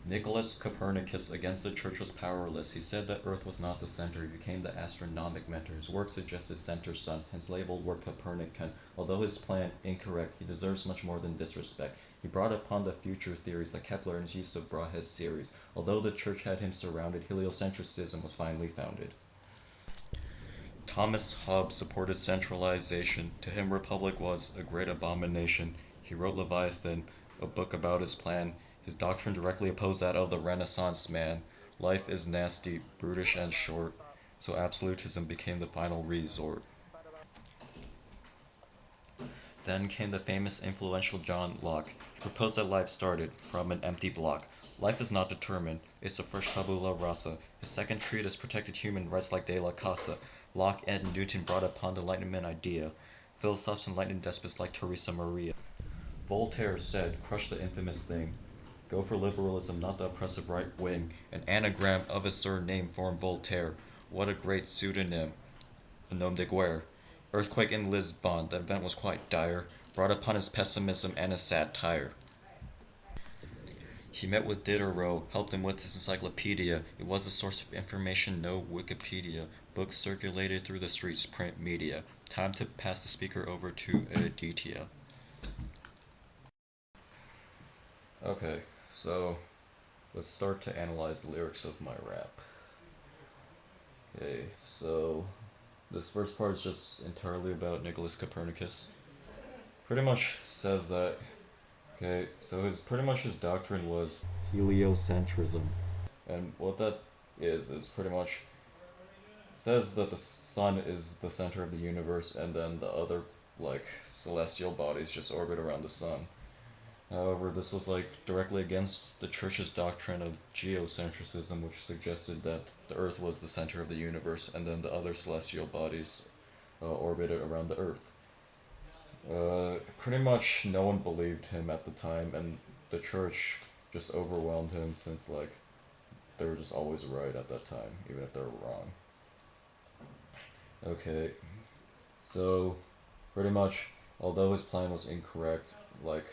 Nicholas Copernicus, against the Church was powerless. He said that Earth was not the center. He became the astronomic mentor. His work suggested center sun, hence labeled were Copernican. Although his plan incorrect, he deserves much more than disrespect. He brought upon the future theories like Kepler and his use of Brahe's series. Although the Church had him surrounded, heliocentrism was finally founded. Thomas Hobbes supported centralization. To him, republic was a great abomination. He wrote Leviathan, a book about his plan. His doctrine directly opposed that of the Renaissance man. Life is nasty, brutish, and short, so absolutism became the final resort. Then came the famous influential John Locke. He proposed that life started from an empty block. Life is not determined, it's a fresh tabula rasa. His second treatise protected human rights like De La Casa. Locke and Newton brought upon the Enlightenment idea. Philosophers enlightened despots like Teresa Maria. Voltaire said, crush the infamous thing. Go for liberalism, not the oppressive right wing. An anagram of his surname formed Voltaire. What a great pseudonym. A nom de guerre. Earthquake in Lisbon, the event was quite dire, brought upon his pessimism and his satire. He met with Diderot, helped him with his encyclopedia. It was a source of information, no Wikipedia. Books circulated through the streets, print media. Time to pass the speaker over to Aditya. Okay, so let's start to analyze the lyrics of my rap. Okay, so this first part is just entirely about Nicholas Copernicus. Pretty much says that, okay, so his doctrine was heliocentrism. And what that is pretty much says that the sun is the center of the universe and then the other like celestial bodies just orbit around the sun. However, this was like directly against the church's doctrine of geocentrism, which suggested that the earth was the center of the universe and then the other celestial bodies orbited around the earth. Pretty much no one believed him at the time, and the church just overwhelmed him since like they were just always right at that time, even if they were wrong. Okay, so pretty much, although his plan was incorrect, like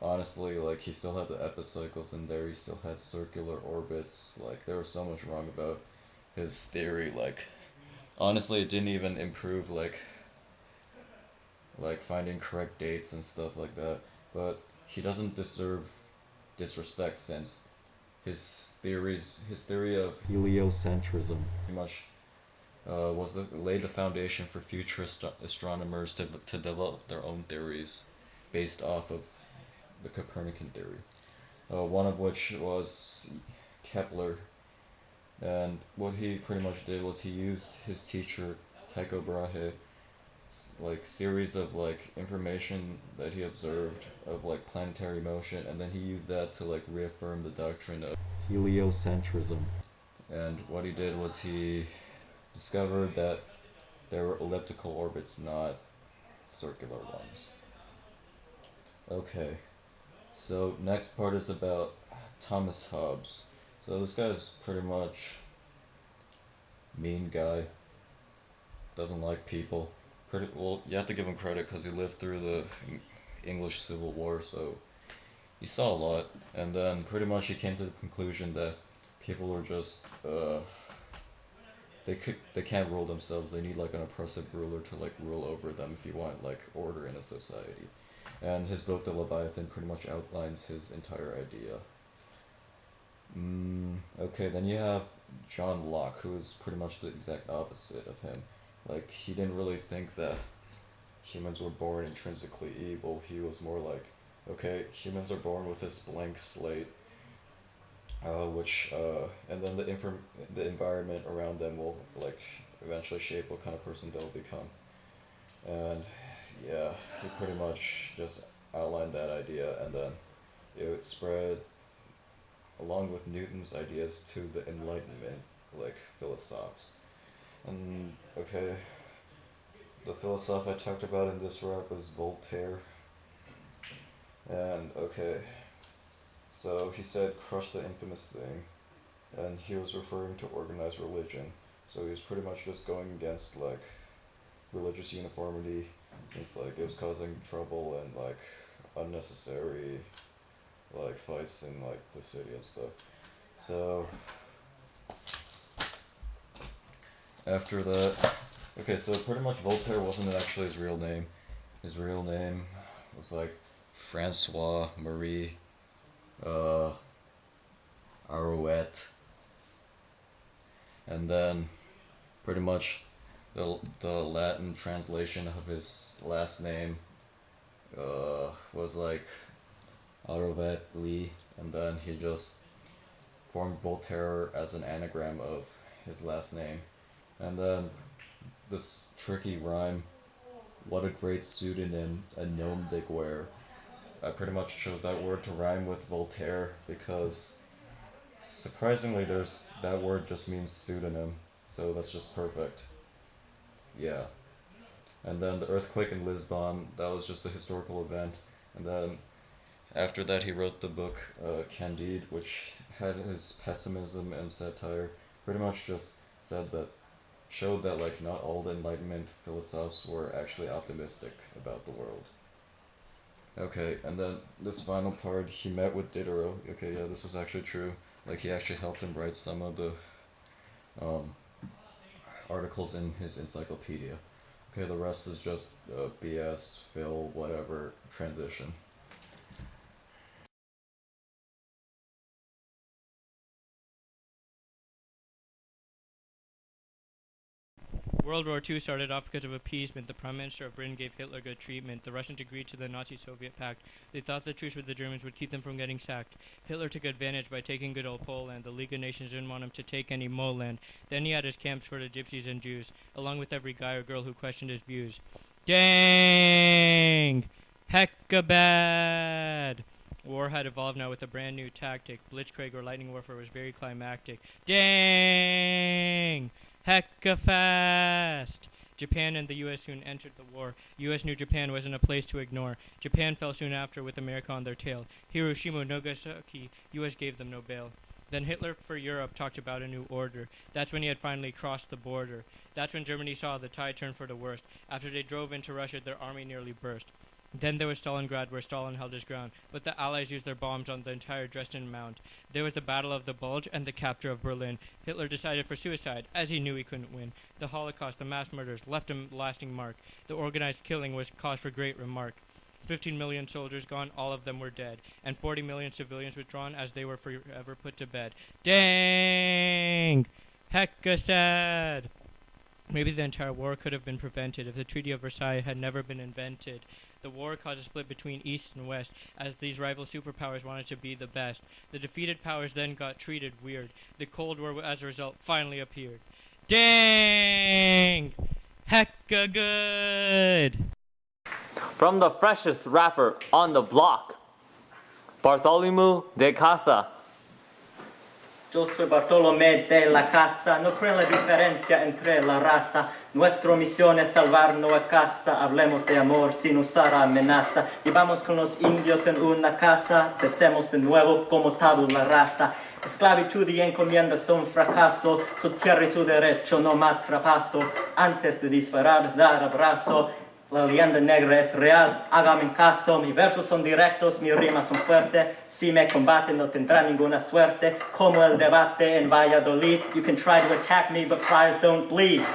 honestly, like he still had the epicycles in there. He still had circular orbits. Like there was so much wrong about his theory. Like honestly, it didn't even improve like finding correct dates and stuff like that. But he doesn't deserve disrespect since his theory of heliocentrism pretty much laid the foundation for future astronomers to develop their own theories based off of the Copernican theory. One of which was Kepler, and what he pretty much did was he used his teacher Tycho Brahe like series of like information that he observed of like planetary motion, and then he used that to like reaffirm the doctrine of heliocentrism. And what he did was he discovered that there were elliptical orbits, not circular ones. Okay, so next part is about Thomas Hobbes. So this guy's pretty much mean guy, doesn't like people. Pretty well, you have to give him credit because he lived through the English Civil War, so he saw a lot. And then pretty much he came to the conclusion that people are just they can't rule themselves. They need like an oppressive ruler to like rule over them if you want like order in a society. And his book, The Leviathan, pretty much outlines his entire idea. Okay, then you have John Locke, who is pretty much the exact opposite of him. Like, he didn't really think that humans were born intrinsically evil. He was more like, okay, humans are born with this blank slate, and then the environment around them will like eventually shape what kind of person they'll become. And yeah, he pretty much just outlined that idea, and then it would spread along with Newton's ideas to the Enlightenment, like philosophers. And okay, the philosopher I talked about in this rap was Voltaire. And okay, so he said, crush the infamous thing, and he was referring to organized religion. So he was pretty much just going against like religious uniformity, since like it was causing trouble and like unnecessary like fights in like the city and stuff. So after that, okay, so pretty much Voltaire wasn't actually his real name. His real name was like Francois Marie uh, Arouet, and then pretty much the Latin translation of his last name was like Arouet Lee, and then he just formed Voltaire as an anagram of his last name. And then this tricky rhyme, what a great pseudonym, a nom de guerre. I pretty much chose that word to rhyme with Voltaire because surprisingly that word just means pseudonym, so that's just perfect. Yeah. And then the earthquake in Lisbon, that was just a historical event. And then after that he wrote the book Candide, which had his pessimism and satire, pretty much just showed that like not all the Enlightenment philosophers were actually optimistic about the world. Okay, and then this final part, he met with Diderot. Okay, yeah, this was actually true. Like he actually helped him write some of the um, articles in his encyclopedia. Okay, the rest is just BS, fill, whatever, transition. World War II started off because of appeasement. The Prime Minister of Britain gave Hitler good treatment. The Russians agreed to the Nazi-Soviet pact. They thought the truce with the Germans would keep them from getting sacked. Hitler took advantage by taking good old Poland. The League of Nations didn't want him to take any more land. Then he had his camps for the gypsies and Jews, along with every guy or girl who questioned his views. Dang! Hecka bad! War had evolved now with a brand new tactic. Blitzkrieg or lightning warfare was very climactic. Dang! Hecka fast! Japan and the U.S. soon entered the war. U.S. knew Japan wasn't a place to ignore. Japan fell soon after with America on their tail. Hiroshima, Nagasaki, U.S. gave them no bail. Then Hitler for Europe talked about a new order. That's when he had finally crossed the border. That's when Germany saw the tide turn for the worst. After they drove into Russia, their army nearly burst. Then there was Stalingrad, where Stalin held his ground, but the Allies used their bombs on the entire Dresden Mound. There was the Battle of the Bulge and the capture of Berlin. Hitler decided for suicide, as he knew he couldn't win. The Holocaust, the mass murders, left a lasting mark. The organized killing was cause for great remark. 15 million soldiers gone, all of them were dead, and 40 million civilians withdrawn as they were forever put to bed. Dang! Hecka sad! Maybe the entire war could have been prevented if the Treaty of Versailles had never been invented. The war caused a split between East and West, as these rival superpowers wanted to be the best. The defeated powers then got treated weird. The Cold War, as a result, finally appeared. Dang! Hecka good! From the freshest rapper on the block, Bartholomew de Casa. Yo soy Bartolomé de la Casa, no creo en la diferencia entre la raza. Nuestra misión es salvarnos a casa, hablemos de amor sin usar amenaza. Vivamos con los indios en una casa, empecemos de nuevo como tabula rasa. Esclavitud y encomienda son fracaso, su tierra y su derecho no más trapaso. Antes de disparar, dar abrazo. La leyenda negra es real, hágame caso, mis versos son directos, mis rimas son fuertes. Si me combaten no tendrá ninguna suerte. Como el debate en Valladolid, you can try to attack me, but friars don't bleed.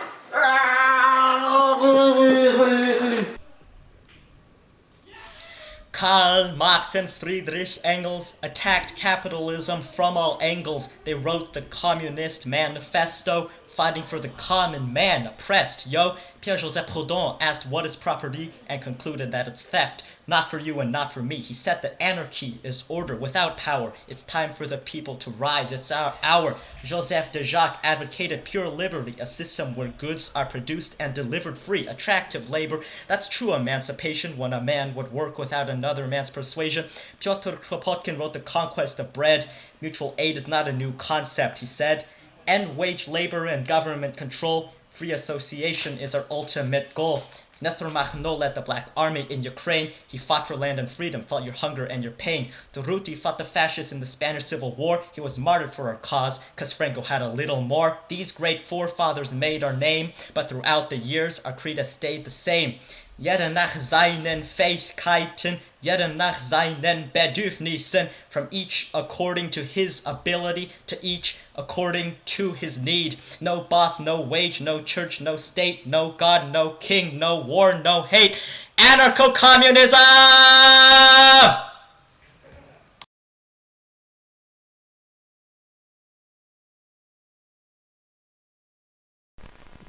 Karl Marx and Friedrich Engels attacked capitalism from all angles. They wrote the Communist Manifesto, fighting for the common man oppressed, yo. Pierre-Joseph Proudhon asked what is property and concluded that it's theft. Not for you and not for me. He said that anarchy is order without power. It's time for the people to rise. It's our hour. Joseph de Jacques advocated pure liberty, a system where goods are produced and delivered free, attractive labor. That's true emancipation, when a man would work without another man's persuasion. Pyotr Kropotkin wrote The Conquest of Bread. Mutual aid is not a new concept, he said. End wage labor and government control. Free association is our ultimate goal. Nestor Makhno led the Black Army in Ukraine. He fought for land and freedom, fought your hunger and your pain. Durruti fought the fascists in the Spanish Civil War. He was martyred for our cause, cause Franco had a little more. These great forefathers made our name, but throughout the years, our creed has stayed the same. Jeder nach seinen Fähigkeiten, jeder nach seinen Bedürfnissen, from each according to his ability, to each according to his need. No boss, no wage, no church, no state, no God, no king, no war, no hate. Anarcho-communism!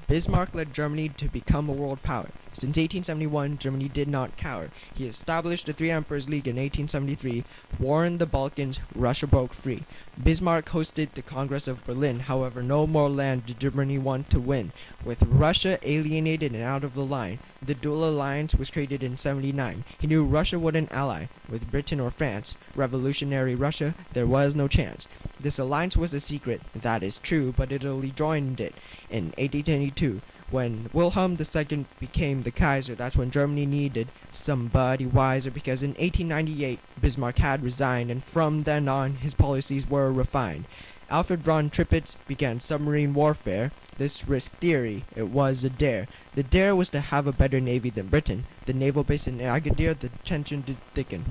Bismarck led Germany to become a world power. Since 1871, Germany did not cower. He established the Three Emperors League in 1873, war in the Balkans, Russia broke free. Bismarck hosted the Congress of Berlin, however no more land did Germany want to win. With Russia alienated and out of the line, the dual alliance was created in 79. He knew Russia wouldn't ally with Britain or France. Revolutionary Russia, there was no chance. This alliance was a secret, that is true, but Italy joined it in 1822. When Wilhelm II became the Kaiser, that's when Germany needed somebody wiser, because in 1898 Bismarck had resigned, and from then on his policies were refined. Alfred von Trippitz began submarine warfare. This risk theory, it was a dare. The dare was to have a better navy than Britain. The naval base in Agadir, the tension did thicken.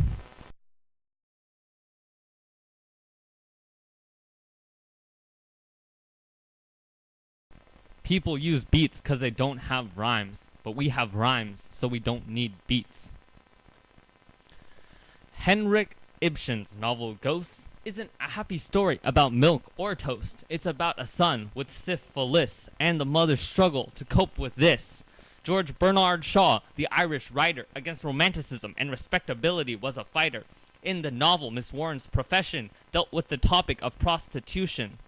People use beats because they don't have rhymes, but we have rhymes, so we don't need beats. Henrik Ibsen's novel Ghosts isn't a happy story about milk or toast. It's about a son with syphilis and the mother's struggle to cope with this. George Bernard Shaw, the Irish writer against romanticism and respectability, was a fighter. In the novel, Miss Warren's profession dealt with the topic of prostitution.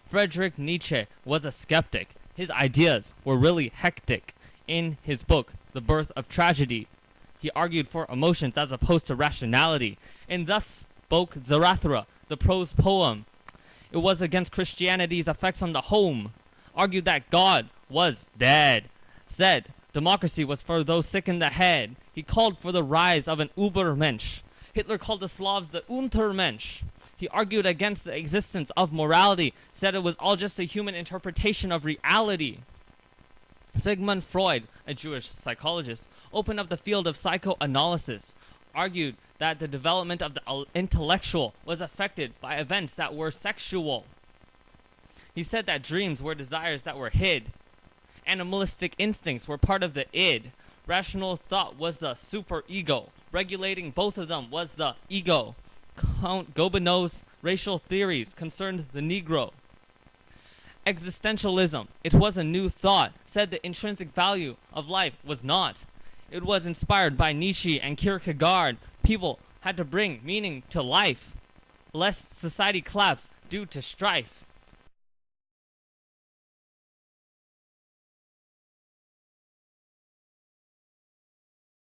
Friedrich Nietzsche was a skeptic. His ideas were really hectic. In his book, The Birth of Tragedy, he argued for emotions as opposed to rationality, and thus spoke Zarathustra, the prose poem. It was against Christianity's effects on the home, argued that God was dead, said democracy was for those sick in the head. He called for the rise of an Übermensch. Hitler called the Slavs the Untermensch. He argued against the existence of morality, said it was all just a human interpretation of reality. Sigmund Freud, a Jewish psychologist, opened up the field of psychoanalysis, argued that the development of the intellectual was affected by events that were sexual. He said that dreams were desires that were hid. Animalistic instincts were part of the id. Rational thought was the superego. Regulating both of them was the ego. Count Gobineau's racial theories concerned the Negro. Existentialism, it was a new thought, said the intrinsic value of life was not. It was inspired by Nietzsche and Kierkegaard. People had to bring meaning to life, lest society collapse due to strife.